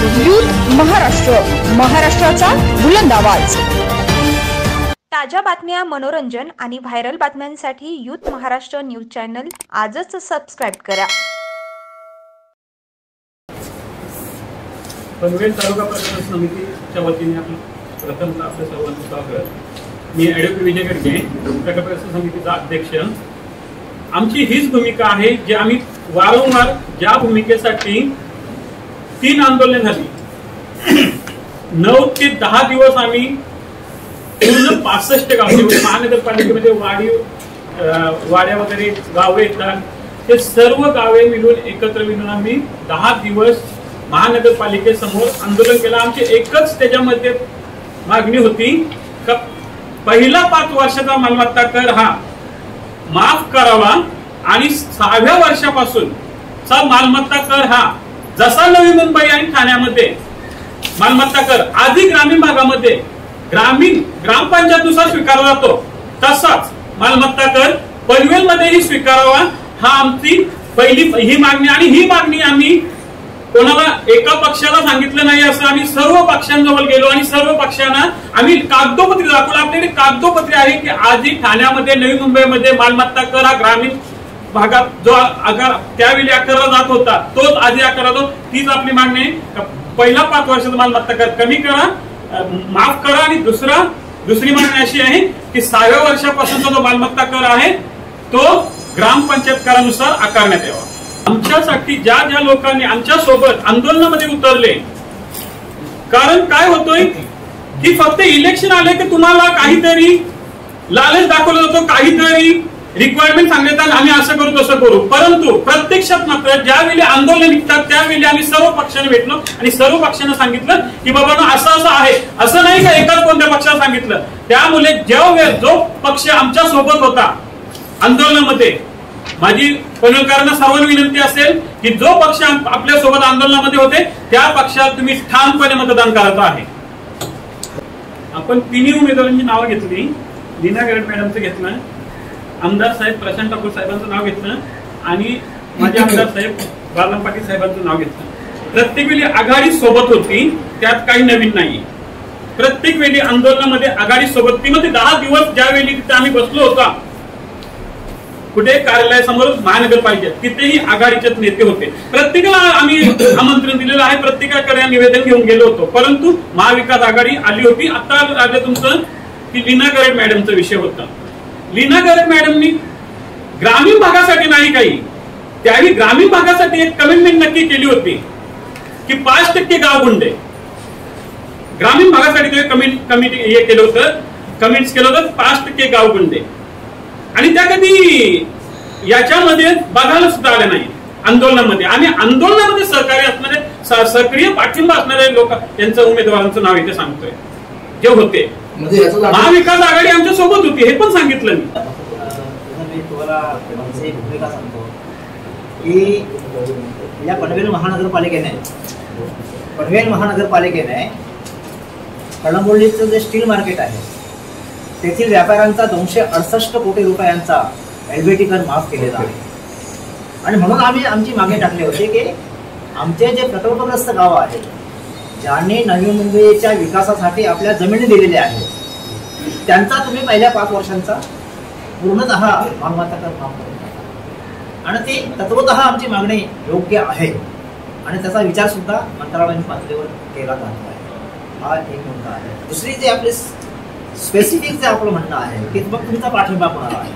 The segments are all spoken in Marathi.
यूथ महाराष्ट्र, महाराष्ट्राचा बुलंद आवाज। ताज्या बातम्या, मनोरंजन आणि व्हायरल बातम्यांसाठी यूथ महाराष्ट्र न्यूज चॅनल आजच सबस्क्राइब करा। पनवेल तालुका प्रशासन समितीच्या वतीने प्रथम आपल्या सर्वांचं स्वागत। मी ॲडव्होकेट विजय गडगे, तालुका प्रशासन समितीचा अध्यक्ष। आमची हीच भूमिका आहे जी आम्ही वारंवार ज्या भूमिकेसाठी 3 आंदोलने झाली, 9 ते 10 दिवस आम्ही पूर्ण 65 गाव महानगरपालिकेमध्ये वाड्या वगैरे गावे येतात, ते सर्व गावे मिळून एकत्र मिळून आम्ही 10 दिवस महानगरपालिकेसमोर आंदोलन केलं। आमची एकच त्याच्यामध्ये मागणी होती का पहिला 5 वर्षाचा मालमत्ता कर हा माफ करावा आणि 6व्या वर्षापासून चा मालमत्ता कर हा जसा नवी मुंबई आणि ठाण्यामध्ये मालमत्ता कर आधी ग्रामीण भागामध्ये ग्रामपंचायतीनुसार स्वीकारला जातो, तसाच मालमत्ता कर पनवेलमध्येही स्वीकारावा, हा आमची पहिली ही मागणी। आणि ही मागणी आम्ही कोणाला एका पक्षाला सांगितलं नाही, असं आम्ही सर्व पक्षांजवळ गेलो आणि सर्व पक्षांना आम्ही कागदोपत्री दाखवलं। आपल्याकडे कागदोपत्री आहे की आधी ठाण्यामध्ये नवी मुंबईमध्ये मालमत्ता कर हा ग्रामीण भागात जो त्यावेळी आकारला जात होता तोच आधी आकारला जातो। तीच आपली मागणी आहे, पहिला 5 वर्षाचा मालमत्ता कर कमी करा, माफ करा। आणि दुसरी मागणी अशी आहे की 6व्या वर्षापासूनचा जो मालमत्ता कर आहे तो ग्रामपंचायत करानुसार आकारण्यात यावा। आमच्यासाठी ज्या लोकांनी आमच्या सोबत आंदोलनामध्ये उतरले, कारण काय होतोय की फक्त इलेक्शन आले की तुम्हाला काहीतरी लालच दाखवलं जातो, काहीतरी रिक्वायरमेंट सांगण्यात आम्ही असं करू तसं करू, परंतु प्रत्यक्षात मात्र ज्यावेळी आंदोलन निघतात त्यावेळी आम्ही सर्व पक्षांना भेटलो आणि सर्व पक्षांना सांगितलं की बाबा असं आहे, असं नाही का एकाच कोणत्या पक्षाला सांगितलं। त्यामुळे जो पक्ष आमच्या सोबत होता आंदोलनामध्ये, माझी पनवेलकरांना सर्वांना विनंती असेल की जो पक्ष आपल्या सोबत आंदोलनामध्ये होते त्या पक्षात तुम्ही ठामपणे मतदान करायचं आहे। आपण 3 उमेदवारांची नावं घेतली, लीना गरड मॅडमचं घेतलं, आमदार साहेब प्रशांत ठाकूर साहेबांचं नाव घेतलं आणि माझे आमदार साहेब बाळराम पाटील साहेबांचं नाव घेतलं। प्रत्येक वेळी आघाडी सोबत होती, त्यात काही नवीन नाही। प्रत्येक वेळी आंदोलनामध्ये आघाडी सोबत ती मध्ये 10 दिवस ज्यावेळी आम्ही बसलो होता कुठे कार्यालयासमोर महानगरपालिकेत, तिथेही आघाडीचे नेते होते। प्रत्येकाला आम्ही आमंत्रण दिलेलं आहे, प्रत्येकाकडे निवेदन घेऊन गेलो होतो, परंतु महाविकास आघाडी आली होती। आता आले तुमचं की लीना गरड मॅडमचा विषय होता। लीना गरड मॅडमनी ग्रामीण भागासाठी नाही काही, त्यावेळी ग्रामीण भागासाठी एक कमिटमेंट नक्की केली होती की 5% गाव गुंडे, ग्रामीण भागासाठी कमिटी हे केलं होतं, कमिट्स केलं होतं 5% गाव गुंडे, आणि त्या कधी याच्यामध्ये बघायला सुद्धा आल्या नाही आंदोलनामध्ये। आणि आंदोलनामध्ये सहकार्य असणारे सक्रिय पाठिंबा असणारे लोक यांचं उमेदवारांचं नाव इथे सांगतोय जे होते। महाविकास आघाडी आमच्या सोबत होती हे पण सांगितलं मी तुम्हाला भूमिका सांगतो की या पनवेल महानगरपालिकेने कळंबोलीचं जे स्टील मार्केट आहे तेथील व्यापाऱ्यांचा 268 कोटी रुपयांचा एलबीटी कर माफ केलेला आहे। आणि म्हणून आम्ही आमची मागणी टाकली होती की आमचे जे प्रकल्पग्रस्त गाव आहेत, ज्यांनी नवी मुंबईच्या विकासासाठी आपल्या जमिनी दिलेल्या आहेत, त्यांचा तुम्ही पहिल्या 5 वर्षांचा पूर्णतः मालमत्ता कर माफ करून टाका। आणि ती तत्वतः आमची मागणी योग्य आहे आणि त्याचा विचार सुद्धा मंत्रालयाने पातळीवर केला जातो आहे। हा एक मुद्दा आहे। दुसरी जे आपली स्पेसिफिक जे आपलं म्हणणं आहे की मग तुमचा पाठिंबा कोणाला आहे,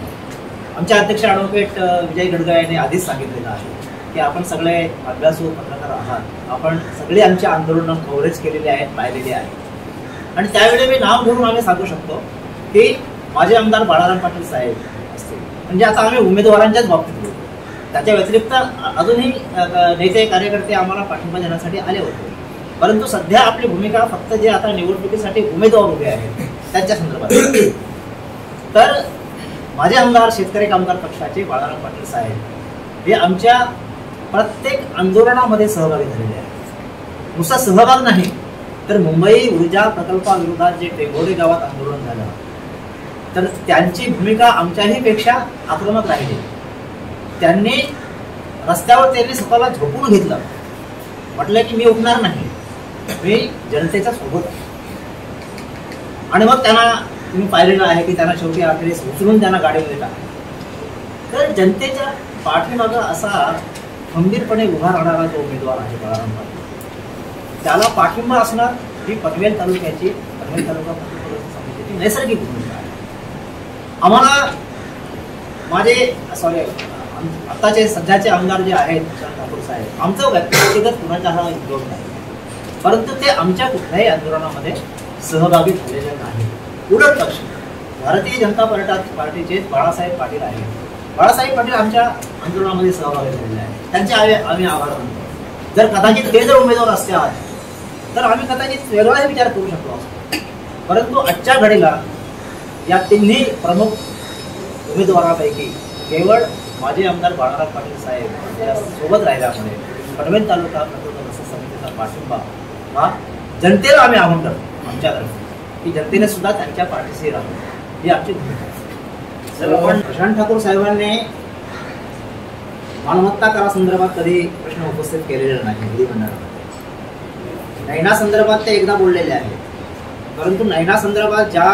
आमचे अध्यक्ष ॲडव्होकेट विजय गडगे यांनी आधीच सांगितलेलं आहे की आपण सगळे अभ्यासू पत्रकार आहात, आपण सगळे आमची आंदोलनं कव्हरेज केलेली आहेत, पाहिलेली आहेत। आणि त्यावेळी मी नाव घेऊन आम्ही सांगू शकतो की माझे आमदार बाळराम पाटील साहेब असतील, म्हणजे आता आम्ही उमेदवारांच्याच बाबतीत बोलतो, त्याच्या व्यतिरिक्त अजूनही नेते कार्यकर्ते आम्हाला पाठिंबा देण्यासाठी आले होते, परंतु सध्या आपली भूमिका फक्त जे आता निवडणुकीसाठी उमेदवार उभे आहेत त्यांच्या संदर्भात। तर माझे आमदार शेतकरी कामगार पक्षाचे बाळराम पाटील साहेब हे आमच्या प्रत्येक आंदोलनामध्ये सहभागी झालेले आहेत। नुसता सहभाग नाही तर मुंबई ऊर्जा प्रकल्पाविरोधात जे टेंभोडे गावात आंदोलन झालं तर त्यांची भूमिका आमच्याही पेक्षा आक्रमक राहिली। त्यांनी रस्त्यावर त्यांनी स्वतःला झोपून घेतलं, म्हटलं की मी उठणार नाही, मी जनतेच्या सोबत आहे. आणि मग त्यांना तुम्ही पाहिलेलं आहे की त्यांना शेवटी अखेरीस उचलून त्यांना गाडीमध्ये टाकलं. तर जनतेच्या पाठीमागं असा खंबीरपणे उभा राहणारा जो उमेदवार आहे बळाराम पाटील, त्याला पाठिंबा असणार ही पनवेल तालुक्याची पनवेल तालुका समितीची नैसर्गिक भूमिका आहे. आम्हाला आताचे सध्याचे आमदार जे आहेत ठाकूर साहेब, आमचं व्यक्तिगत कुणाचा हा विरोध नाही, परंतु ते आमच्या कुठल्याही आंदोलनामध्ये सहभागी झालेले नाही. उलट पक्ष भारतीय जनता पार्टीचे बाळासाहेब पाटील आहेत. बाळासाहेब पाटील आमच्या आंदोलनामध्ये सहभागी झालेले आहेत. त्यांचे आम्ही आभार मानतो. जर कदाचित ते जर उमेदवार असते आहात तर आम्ही कदाचित वेगळाही विचार करू शकलो असतो. परंतु आजच्या घडीला या तिन्ही प्रमुख उमेदवारांपैकी केवळ माजी आमदार बाळाराम पाटील साहेब या सोबत राहिल्यामुळे पनवेल तालुका प्रकल्प समितीचा पाठिंबा हा जनतेला आम्ही आवाहन करतो आमच्यातर्फे की जनतेने सुद्धा त्यांच्या पाठीशी राहावं ही आमची भूमिका आहे. जर आपण प्रशांत ठाकूर साहेबांनी मालमत्ता करासंदर्भात कधी प्रश्न उपस्थित केलेले नाही विधिमंडळामध्ये. नैना संदर्भात ते एकदा बोललेले आहेत, परंतु नैना संदर्भात ज्या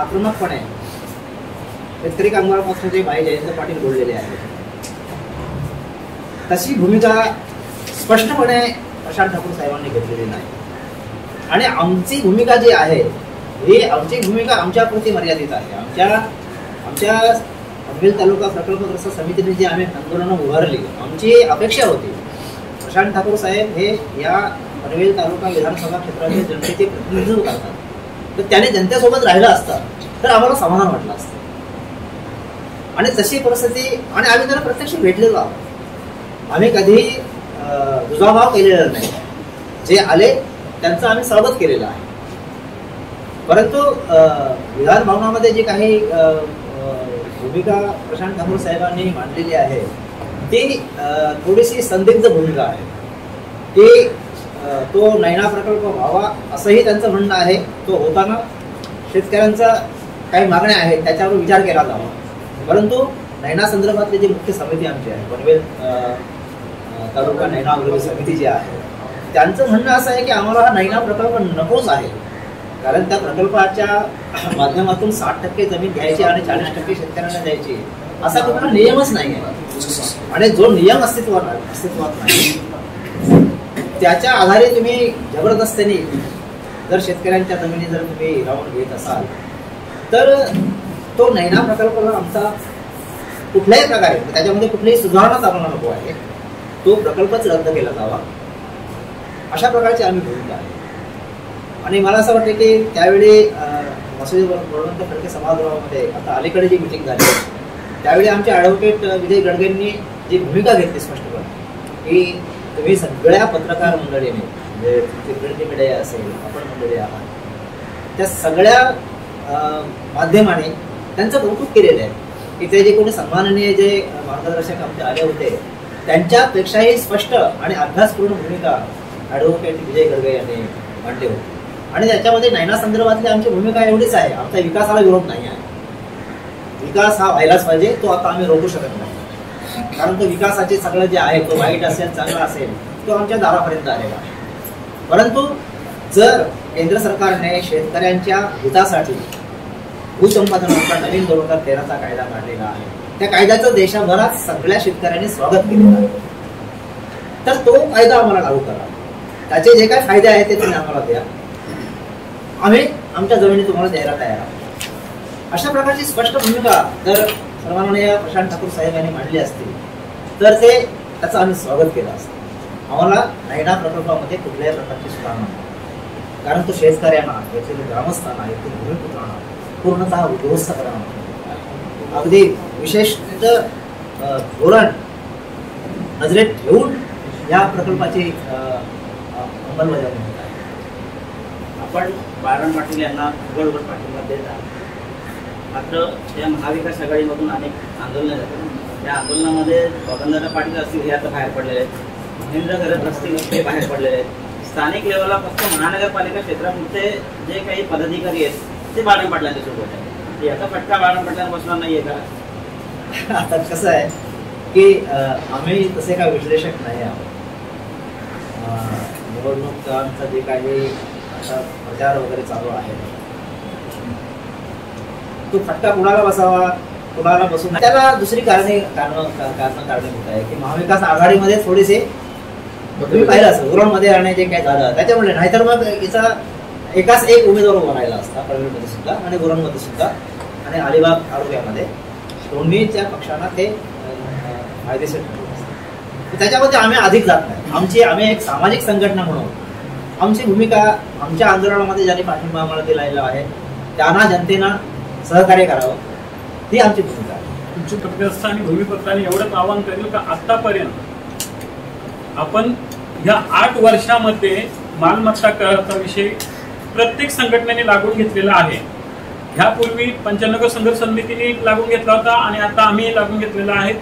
आक्रमकपणे शेतकरी कामगार पक्षाचे भाई जयंत पाटील बोललेले आहेत तशी भूमिका स्पष्टपणे प्रशांत ठाकूर साहेबांनी घेतलेली नाही. आणि आमची भूमिका जी आहे ही आमची भूमिका आमच्यापुरती मर्यादित आहे. आमच्या पनवेल तालुका प्रकल्पग्रस्त समितीने जी आम्ही आंदोलनं उभारली, आमची अपेक्षा होती प्रशांत ठाकूर साहेब हे या पनवेल तालुका विधानसभा क्षेत्राचे जनतेचे प्रतिनिधित्व करतात, तर त्याने जनतेसोबत राहिलं असतं तर आम्हाला समाधान वाटलं असतं. आणि तशी परिस्थिती, आणि आम्ही त्यांना प्रत्यक्ष भेटलेलो आहोत. आम्ही कधीही दुजाभाव केलेला नाही. जे आले त्यांचं आम्ही स्वागत केलेलं आहे. परंतु विधान भवनामध्ये जी काही भूमिका प्रशांत ठाकूर साहेबांनी मांडलेली आहे ती थोडीशी संदिग्ध भूमिका आहे. ती तो नैना प्रकल्प व्हावा असंही त्यांचं म्हणणं आहे. तो होताना शेतकऱ्यांचा काही मागण्या आहेत त्याच्यावर विचार केला जावा. परंतु नैना संदर्भातली जी मुख्य समिती आमची आहे पनवेल तालुका नैना अभिवृद्धी समिती जी आहे त्यांचं म्हणणं असं आहे की आम्हाला हा नैना प्रकल्प नकोच आहे. कारण त्या प्रकल्पाच्या माध्यमातून 60% जमीन घ्यायची आणि 40% शेतकऱ्यांना द्यायची असा कुठला नियमच नाही आहे. आणि जो नियम अस्तित्वात नाही त्याच्या आधारे तुम्ही जबरदस्तीने जर शेतकऱ्यांच्या जमिनी जर तुम्ही हिरावून घेत असाल तर तो नैना प्रकल्पाला आमचा कुठल्याही प्रकारे त्याच्यामध्ये कुठलीही सुधारणाच आम्हाला नको आहे. तो प्रकल्पच रद्द केला जावा अशा प्रकारची आम्ही भूमिका आहे. आणि मला असं वाटतं की त्यावेळी मसुदे बळवंत फडके सभागृहामध्ये आता अलीकडे जी मिटिंग झाली त्यावेळी आमचे ॲडव्होकेट विजय गडगेंनी जी भूमिका घेतली स्पष्टपणे की तुम्ही सगळ्या पत्रकार मंडळीने म्हणजे प्रिंट मीडिया असेल आपण मंडळी आहात त्या सगळ्या माध्यमाने त्यांचं कौतुक केलेलं आहे की ते जे कोणी सन्माननीय जे मार्गदर्शक आमचे आले होते त्यांच्यापेक्षाही स्पष्ट आणि अभ्यासपूर्ण भूमिका ॲडव्होकेट विजय गडगे यांनी मांडली होती. आणि त्याच्यामध्ये नैना संदर्भातली आमची भूमिका एवढीच आहे, आमच्या विकासाला विरोध नाही आहे. विकास हा व्हायलाच पाहिजे, तो आता आम्ही रोखू शकत नाही. कारण तो विकासाचे सगळं जे आहे तो वाईट असेल चांगला असेल तो आमच्या दारापर्यंत आलेला आहे. परंतु जर केंद्र सरकारने शेतकऱ्यांच्या हितासाठी भूसंपादनाचा नवीन 2013चा कायदा काढलेला आहे त्या कायद्याचं देशभरात सगळ्या शेतकऱ्यांनी स्वागत केलेलं आहे. तर तो कायदा आम्हाला लागू करा. त्याचे जे काही फायदे आहेत ते तुम्ही आम्हाला द्या. आम्ही आमच्या जमिनी तुम्हाला द्यायला तयार आहोत. अशा प्रकारची स्पष्ट भूमिका जर सन्माननीय प्रशांत ठाकूर साहेब यांनी मांडली असती तर त्याचं आम्ही स्वागत केलं असतं. आम्हाला नैना प्रकल्पामध्ये कुठल्याही प्रकारची सुधारणा नाही. कारण तो शेतकऱ्यांना येथील ग्रामस्थांना येथील भूमिपुत्रांना पूर्णतः उद्ध्वस्त करणं अगदी विशेषतः धोरण नजरेत ठेवून या प्रकल्पाची अंमलबजावणी होत आहे. आपण बाळाराम पाटील यांना उघड पाठिंबा देत आहात. मात्र या महाविकास आघाडीमधून अनेक आंदोलनं जातात. या आंदोलनामध्ये बबनदादा पाटील असतील हे आता बाहेर पडलेले आहेत, महेंद्र घरत असतील हे बाहेर पडलेले आहेत. स्थानिक लेवलला फक्त महानगरपालिका क्षेत्रापुरते जे काही पदाधिकारी आहेत ते बाळाराम पाटलांच्या सोबत आहे. याचा फटका बाळाराम पाटलांना बसणार नाहीये का? आता कसं आहे की आम्ही तसे काय विश्लेषक नाही आहोत. निवडणुकांचं जे काही आता प्रचार वगैरे चालू आहे तो फटका कुणाला बसावा कुणाला बसून त्याला दुसरी कारणीभूत आहे की महाविकास आघाडीमध्ये थोडेसे तुम्ही पाहिलं असं उरणमध्ये आणि जे काय झालं त्याच्यामुळे, नाहीतर मग याचा एकाच एक उमेदवार उभा राहिला असता पनवेलमध्ये सुद्धा आणि उरणमध्ये सुद्धा आणि अलिबाग तालुक्यामध्ये दोन्हीच्या पक्षांना ते फायदेशीर ठरलं असतं. त्याच्यामध्ये आम्ही अधिक जात नाही. आम्ही एक सामाजिक संघटना म्हणून आमची भूमिका आमच्या आंदोलनामध्ये ज्यांनी पाठिंबा आम्हाला दिलेला आहे त्यांना जनतेनं सहकार्य करावं ही आमची भूमिका आहे. तुमची प्रत्यक्ष आणि भूमिपत्राने एवढंच आवाहन करेल का आतापर्यंत आपण ह्या 8 वर्षामध्ये मालमत्ता कराचा विषय प्रत्येक संघटनेने लागून घेतलेला आहे. ह्यापूर्वी पंचनगर संघर्ष समितीने लागून घेतला होता आणि आता आम्ही लागून घेतलेला आहे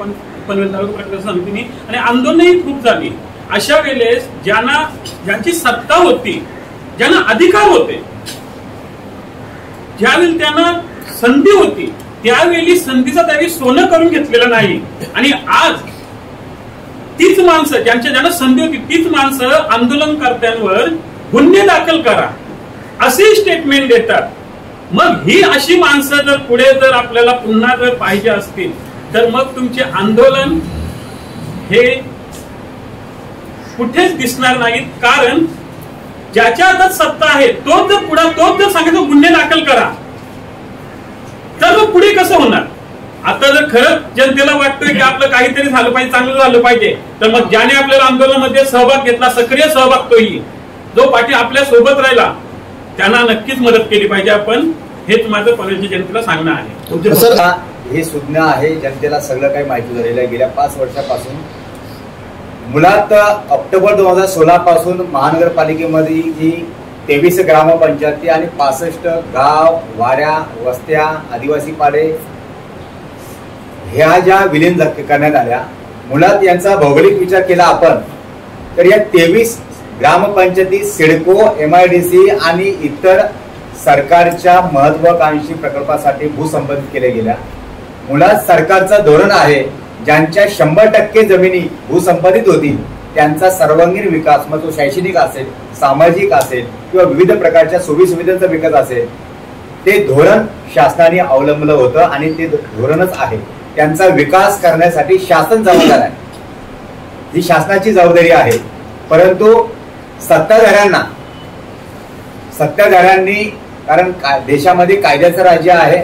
पनवेल तालुका प्रकल्प समितीने आणि आंदोलनही खूप झाली. अशा वेळेस ज्यांची सत्ता होती, ज्यांना अधिकार होते, ज्यावेळी त्यांना संधी होती त्यावेळी संधीचा त्यावेळी सोनं करून घेतलेलं नाही. आणि आज तीच माणसं ज्यांना संधी होती तीच माणसं आंदोलनकर्त्यांवर गुन्हे दाखल करा असे स्टेटमेंट देतात. मग ही अशी माणसं जर पुढे जर आपल्याला पुन्हा जर पाहिजे असतील तर मग तुमचे आंदोलन हे कुठेच दिसणार नाहीत. कारण ज्याच्या हातात सत्ता आहे तोच जर सांगायचं गुन्हे दाखल करा तर मग पुढे कसं होणार. आता जर खरंच जनतेला वाटतोय की आपलं काहीतरी झालं पाहिजे, चांगलं झालं पाहिजे, तर मग ज्याने आपल्याला आंदोलनामध्ये सहभाग घेतला, सक्रिय सहभाग तोही जो पाठी आपल्या सोबत राहिला त्यांना नक्कीच मदत केली पाहिजे. आपण हेच माझं पनवेलच्या जनतेला सांगणं आहे. सर, हे सुज्ञ आहे, जनतेला सगळं काही माहिती झालेलं आहे. गेल्या 5 वर्षापासून मुळात ऑक्टोबर 2016 पासून महानगरपालिकेमध्ये जी 23 ग्रामपंचायती आणि 65 गाव, वाड्या, वस्त्या, आदिवासी पाडे ह्या ज्या विलीन करण्यात आल्या, मुळात यांचा भौगोलिक विचार केला आपण तर या 23 ग्रामपंचायती सिडको, MIDC आणि इतर सरकारच्या महत्वाकांक्षी प्रकल्पासाठी भूसंपादित केल्या गेल्या. मुळात सरकारचं धोरण आहे ज्यांच्या 100% जमिनी भूसंपादित होतील त्यांचा सर्वांगीण विकास, मग तो शैक्षणिक असेल, सामाजिक असेल किंवा विविध प्रकारच्या सुविधांचा विकास असेल, ते धोरण शासनाने अवलंबलं होतं आणि ते धोरणच आहे. त्यांचा विकास करण्यासाठी शासन जबाबदार आहे, ही शासनाची जबाबदारी आहे. परंतु सत्ताधाऱ्यांनी, कारण देशामध्ये कायद्याचं राज्य आहे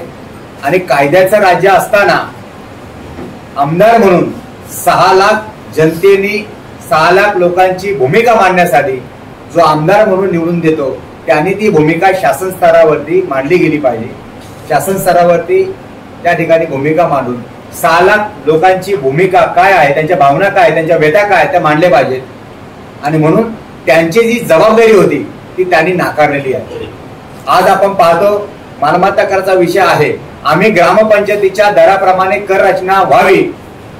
आणि कायद्याचं राज्य असताना आमदार म्हणून 6 लाख जनतेने 6 लाख लोकांची भूमिका मांडण्यासाठी जो आमदार म्हणून निवडून देतो त्यांनी ती भूमिका शासन स्तरावरती मांडली गेली पाहिजे. शासन स्तरावरती त्या ठिकाणी भूमिका मांडून 6 लाख लोकांची भूमिका काय आहे, त्यांच्या भावना काय, त्यांच्या व्यथा काय त्या मांडल्या पाहिजेत. आणि म्हणून त्यांची जी जबाबदारी होती ती त्यांनी नाकारलेली आहे. आज आपण पाहतो मालमत्ता कराचा विषय आहे. आम्ही ग्रामपंचायतीच्या दराप्रमाणे कर रचना व्हावी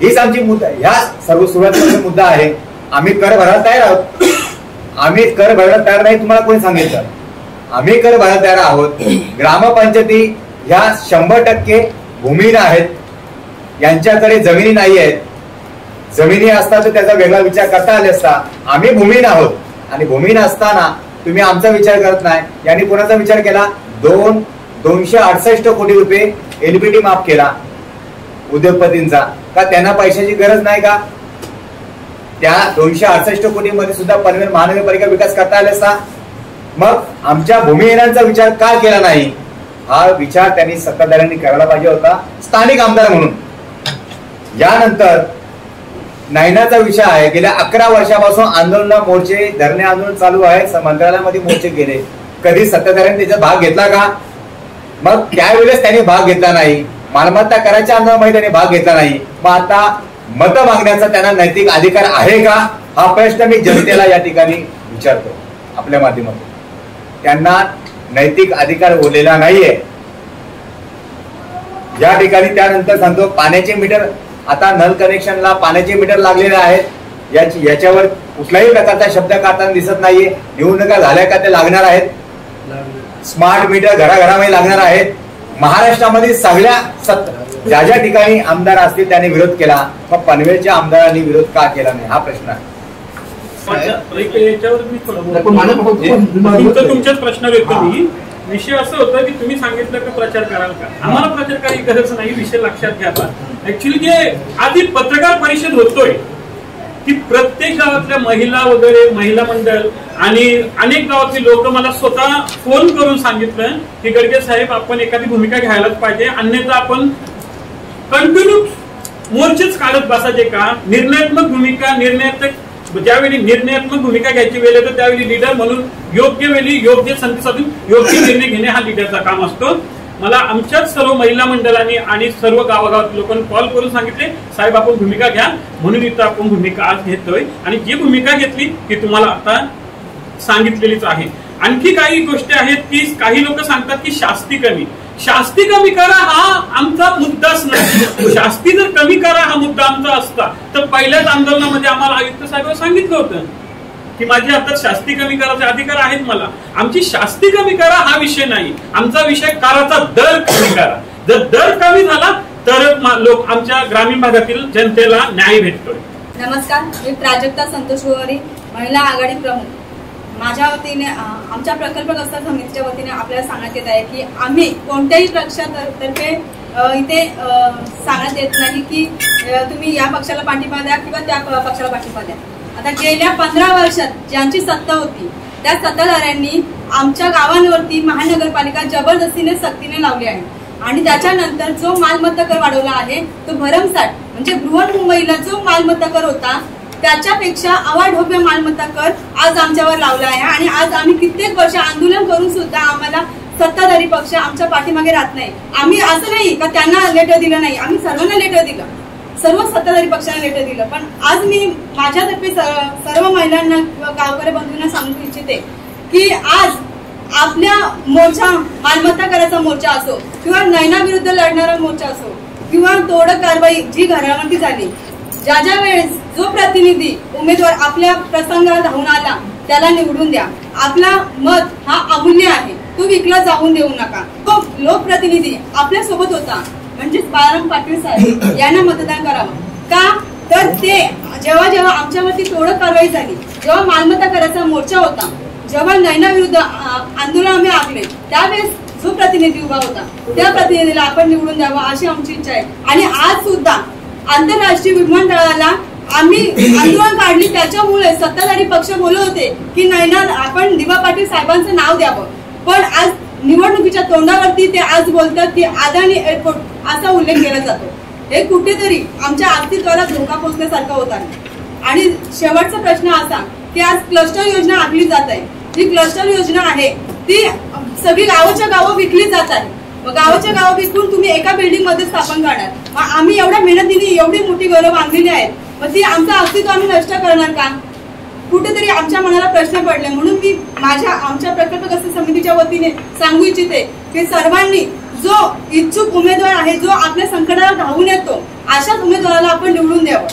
हीच आमची मुद्दा, ह्या सर्व सुरुवातीचा मुद्दा आहे. आम्ही कर भरायला तयार आहोत. आम्ही कर भरायला तयार नाही तुम्हाला कोणी सांगितलं? आम्ही कर भरायला तयार आहोत. ग्रामपंचायती ह्या 100% भूमिहीन आहेत, यांच्याकडे जमिनी नाही आहेत. जमिनी असता तर त्याचा वेगळा विचार करता आले असता. आम्ही भूमिहीन आहोत आणि भूमिहीन असताना तुम्ही आमचा विचार करत नाही. यांनी कोणाचा विचार केला? 268 कोटी रुपये LPT माफ केला उद्योगपतींचा. का त्यांना पैशाची गरज नाही का? त्या 268 कोटी मध्ये सुद्धा पनवेल महानगरपालिका विकास करता आला असता. मग आमच्या भूमिहीनांचा विचार का केला नाही? हा विचार त्यांनी सत्ताधाऱ्यांनी करायला पाहिजे होता, स्थानिक आमदार म्हणून. यानंतर नैनाचा विषय आहे. गेल्या 11 वर्षापासून आंदोलन, मोर्चे, धरणे आंदोलन चालू आहे. मंत्रालयामध्ये मोर्चे गेले. कधी सत्ताधाऱ्यांनी त्याचा भाग घेतला का? मग त्यावेळेस त्यांनी भाग घेतला नाही. मालमत्ता करायच्या आंदोलनामध्ये त्यांनी भाग घेतला नाही. मग आता मत मागण्याचा त्यांना नैतिक अधिकार आहे का? हा प्रश्न मी जनतेला या ठिकाणी विचारतो आपल्या माध्यमातून. त्यांना नैतिक अधिकार उरलेला नाहीये या ठिकाणी. त्यानंतर सांगतो पाण्याचे मीटर, आता नल कनेक्शनला पाण्याचे मीटर लागलेले आहेत. याच्यावर कुठल्याही प्रकारचा शब्द काढताना दिसत नाहीये. निवडणुका झाल्या का ते लागणार आहेत. स्मार्ट मीटर घराघरामध्ये लागणार आहेत. महाराष्ट्रामध्ये सगळ्या ज्या ज्या ठिकाणी आमदार असतील त्यांनी विरोध केला, मग पनवेलच्या आमदारांनी विरोध का केला नाही हा प्रश्न आहे. याच्यावर मी तुमच्याच प्रश्नावर येतो मी. विषय असं होतं की तुम्ही सांगितलं की प्रचार कराल का, आम्हाला प्रचार करायची गरज नाही. विषय लक्षात घ्या. ऍक्च्युली जे आधी पत्रकार परिषद होतोय की प्रत्येक गावातल्या महिला वगैरे महिला मंडळ आणि अनेक गावातली लोक मला स्वतः फोन करून सांगितलं की गडगे साहेब आपण एखादी भूमिका घ्यायलाच पाहिजे, अन्यथा आपण कंटिन्यू मोर्चेच काढत बसायचे का. निर्णयात्मक भूमिका ज्यावेळी निर्णयात्मक भूमिका घ्यायची वेळ येतो त्यावेळी लीडर म्हणून योग्य वेळी योग्य संधी साधून योग्य निर्णय घेणे हा लीडरचा काम असतो. मला आमच्याच सर्व महिला मंडळांनी आणि सर्व गावागावात लोकांनी कॉल करून सांगितले साहेब आपण भूमिका घ्या, म्हणून इथं आपण भूमिका आज घेतोय. आणि जी भूमिका घेतली ती तुम्हाला आता सांगितलेलीच आहे. आणखी काही गोष्टी आहेत की काही लोक सांगतात की शास्ती कमी करा हा आमचा मुद्दाच नाही. शास्ती जर कमी करा हा मुद्दा आमचा असता तर पहिल्याच आंदोलनामध्ये आम्हाला आयुक्त साहेबांनी सांगितलं होतं की माझ्या हातात शास्ती कमी करायचे अधिकार आहेत मला. आमची शास्ती कमी करा हा विषय नाही, आमचा विषय कराचा दर कमी करा. जर दर कमी झाला तर लोक आमच्या ग्रामीण भागातील जनतेला न्याय भेटतोय. नमस्कार, मी प्राजक्ता संतोष गोवारी, महिला आघाडी प्रमुख. माझ्या वतीने आमच्या प्रकल्पग्रस्त समितीच्या वतीने आपल्याला सांगण्यात येत आहे की आम्ही कोणत्याही पक्षातर्फे इथे सांगण्यात येत नाही की तुम्ही या पक्षाला पाठिंबा द्या किंवा त्या पक्षाला पाठिंबा द्या. आता गेल्या 15 वर्षात ज्यांची सत्ता होती त्या सत्ताधाऱ्यांनी आमच्या गावांवरती महानगरपालिका जबरदस्तीने सक्तीने लावली आहे. आणि त्याच्यानंतर जो मालमत्ता कर वाढवला आहे तो भरमसाठ, म्हणजे बृहन्मुंबईला जो मालमत्ता कर होता त्याच्यापेक्षा अवाढव्य मालमत्ता कर आज आमच्यावर लावला आहे. आणि आज आम्ही कित्येक वर्ष आंदोलन करून सुद्धा आम्हाला सत्ताधारी पक्ष आमच्या पाठीमागे राहत नाही. आम्ही असं नाही का त्यांना लेटर दिलं नाही, आम्ही सर्वांना लेटर दिलं, सर्व सत्ताधारी पक्षांना लेटर दिलं. पण आज मी माझ्यातर्फे सर्व महिलांना किंवा गावकरी बंधूंना सांगू इच्छिते की आज आपल्या मोर्चा मालमत्ता करायचा मोर्चा असो किंवा नयना विरुद्ध लढणारा मोर्चा असो किंवा तोडक कारवाई जी घरावरती झाली, ज्या वेळेस जो प्रतिनिधी उमेदवार आपल्या प्रसंगाला धावून आला त्याला निवडून द्या. आपला मत हा अमूल्य आहे, तो विकला जाऊन देऊ नका. तो लोकप्रतिनिधी आपल्या सोबत होता म्हणजेच बाळाराम पाटील साहेब यांना मतदान करावं. का तर ते जेव्हा आमच्यावरती तोडक कारवाई झाली, जेव्हा मालमत्ता करायचा मोर्चा होता, जेव्हा नयना विरुद्ध आंदोलन आम्ही आखले त्यावेळेस जो प्रतिनिधी उभा होता त्या प्रतिनिधीला आपण निवडून द्यावा अशी आमची इच्छा आहे. आणि आज सुद्धा आंतरराष्ट्रीय विमानतळाला आम्ही आंदोलन काढली त्याच्यामुळे सत्ताधारी पक्ष बोलत होते की नयना आपण दिवा पाटील साहेबांचं नाव द्यावं. पण आज निवडणुकीच्या तोंडावरती ते आज बोलतात की अदानी एअरपोर्ट असा उल्लेख केला जातो. हे कुठेतरी आमच्या अस्तित्वाला धोका पोचण्यासारखं होत आहे. आणि शेवटचा प्रश्न असा की आज क्लस्टर योजना आखली जात आहे. जी क्लस्टर योजना आहे ती सगळी गावाच्या गावं विकली जात आहे. मग गावाच्या गावं विकून तुम्ही एका बिल्डिंग मध्ये स्थापन करणार. मग आम्ही एवढ्या मेहनतीने एवढी मोठी घरं बांधलेली आहेत, मग ती आमचं अस्तित्व आम्ही नष्ट करणार का. कुठेतरी आमच्या मनाला प्रश्न पडले. म्हणून मी आमच्या प्रकल्पग्रस्त समितीच्या वतीने सांगू इच्छिते की सर्वांनी जो इच्छुक उमेदवार आहे, जो आपल्या संकटाला धावून येतो, अशाच उमेदवाराला आपण निवडून द्यावं.